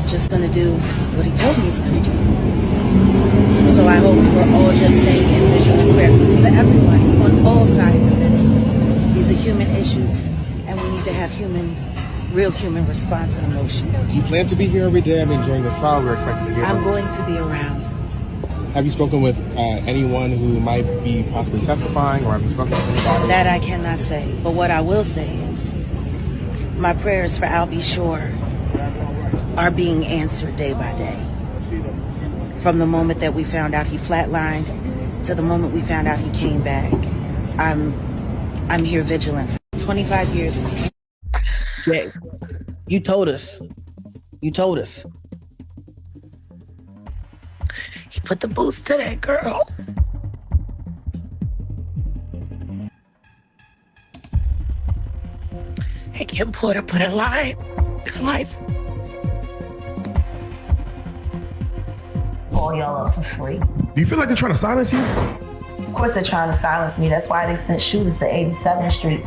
just going to do what he told me he's going to do. So I hope we're all just staying in vigilant prayer for everybody on all sides of this. These are human issues, and we need to have real human response and emotion. Do you plan to be here every day? I mean, during the trial, we're expected to hear. I'm going to be around. Have you spoken with anyone who might be possibly testifying, or have you spoken with anybody? That I cannot say. But what I will say is, my prayers for Albie Shore are being answered day by day. From the moment that we found out he flatlined to the moment we found out he came back. I'm here vigilant. 25 years. Jay, you told us. You told us. He put the boots to that girl. And Kim Porter put a line in her life. All y'all up for free. Do you feel like they're trying to silence you? Of course they're trying to silence me. That's why they sent shooters to 87th Street.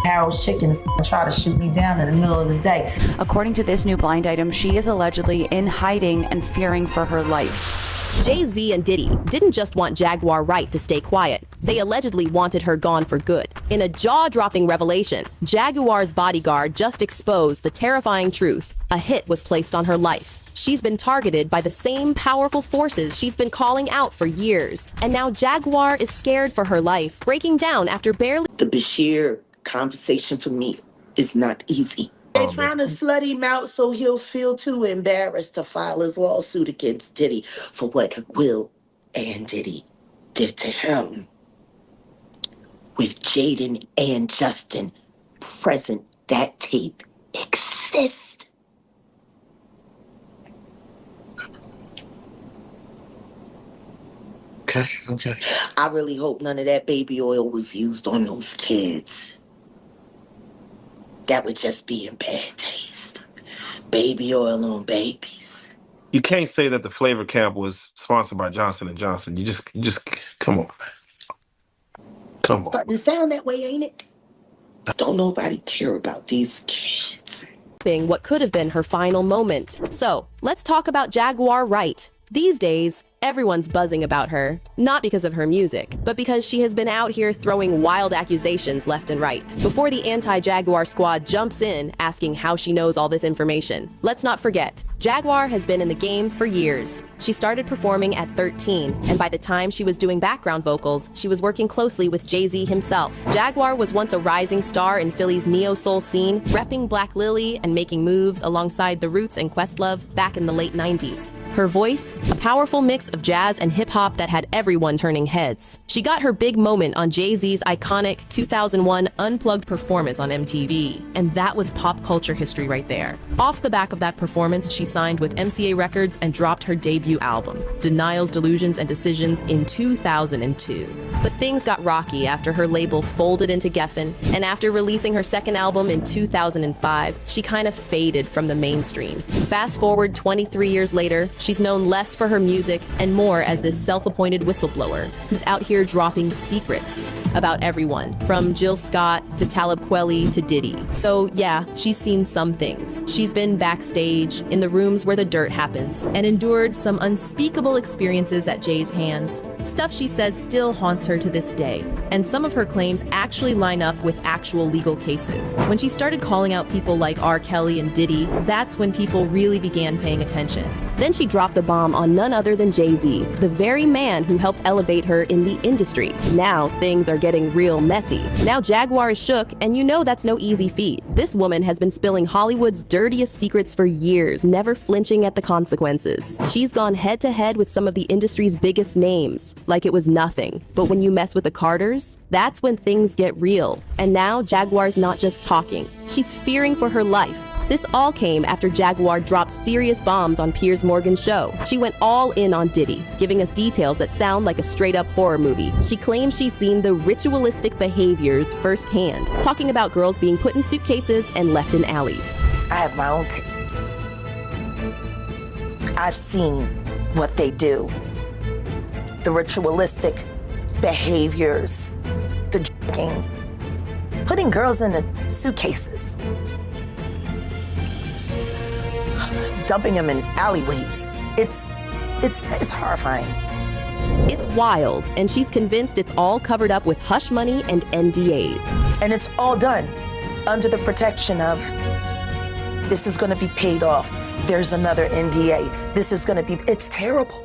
Harold's Chicken and try to shoot me down in the middle of the day. According to this new blind item, she is allegedly in hiding and fearing for her life. Jay-Z and Diddy didn't just want Jaguar Wright to stay quiet. They allegedly wanted her gone for good. In a jaw-dropping revelation, Jaguar's bodyguard just exposed the terrifying truth. A hit was placed on her life. She's been targeted by the same powerful forces she's been calling out for years. And now Jaguar is scared for her life, breaking down after barely... The Bashir conversation for me is not easy. They're trying to slut him out so he'll feel too embarrassed to file his lawsuit against Diddy for what Will and Diddy did to him. With Jaden and Justin present, that tape exists. Okay. I really hope none of that baby oil was used on those kids. That would just be in bad taste. Baby oil on babies. You can't say that the flavor camp was sponsored by Johnson & Johnson. You just come on. Come on. Starting to sound that way, ain't it? Don't nobody care about these kids. What could have been her final moment. So, let's talk about Jaguar Wright. These days, everyone's buzzing about her, not because of her music, but because she has been out here throwing wild accusations left and right. Before the anti-Jaguar squad jumps in asking how she knows all this information, let's not forget, Jaguar has been in the game for years. She started performing at 13, and by the time she was doing background vocals, she was working closely with Jay-Z himself. Jaguar was once a rising star in Philly's neo-soul scene, repping Black Lily and making moves alongside The Roots and Questlove back in the late 90s. Her voice, a powerful mix of jazz and hip-hop that had everyone turning heads. She got her big moment on Jay-Z's iconic 2001 Unplugged performance on MTV, and that was pop culture history right there. Off the back of that performance, she signed with MCA Records and dropped her debut album, Denials, Delusions, and Decisions, in 2002. But things got rocky after her label folded into Geffen, and after releasing her second album in 2005, she kind of faded from the mainstream. Fast forward 23 years later, she's known less for her music and more as this self-appointed whistleblower who's out here dropping secrets about everyone, from Jill Scott to Talib Kweli to Diddy. So yeah, she's seen some things. She's been backstage, in the rooms where the dirt happens, and endured some unspeakable experiences at Jay's hands. Stuff she says still haunts her to this day, and some of her claims actually line up with actual legal cases. When she started calling out people like R. Kelly and Diddy, that's when people really began paying attention. Then she dropped the bomb on none other than Jay-Z, the very man who helped elevate her in the industry. Now things are getting real messy. Now Jaguar is shook, and you know that's no easy feat. This woman has been spilling Hollywood's dirtiest secrets for years, never flinching at the consequences. She's gone head to head with some of the industry's biggest names, like it was nothing. But when you mess with the Carters, that's when things get real. And now Jaguar's not just talking, she's fearing for her life. This all came after Jaguar dropped serious bombs on Piers Morgan's show. She went all in on Diddy, giving us details that sound like a straight-up horror movie. She claims she's seen the ritualistic behaviors firsthand, talking about girls being put in suitcases and left in alleys. I have my own tapes. I've seen what they do. The ritualistic behaviors, the drinking, putting girls in the suitcases. dumping them in alleyways. It's horrifying. It's wild, and she's convinced it's all covered up with hush money and NDAs. And it's all done under the protection of, this is gonna be paid off. There's another NDA. This is gonna be, it's terrible.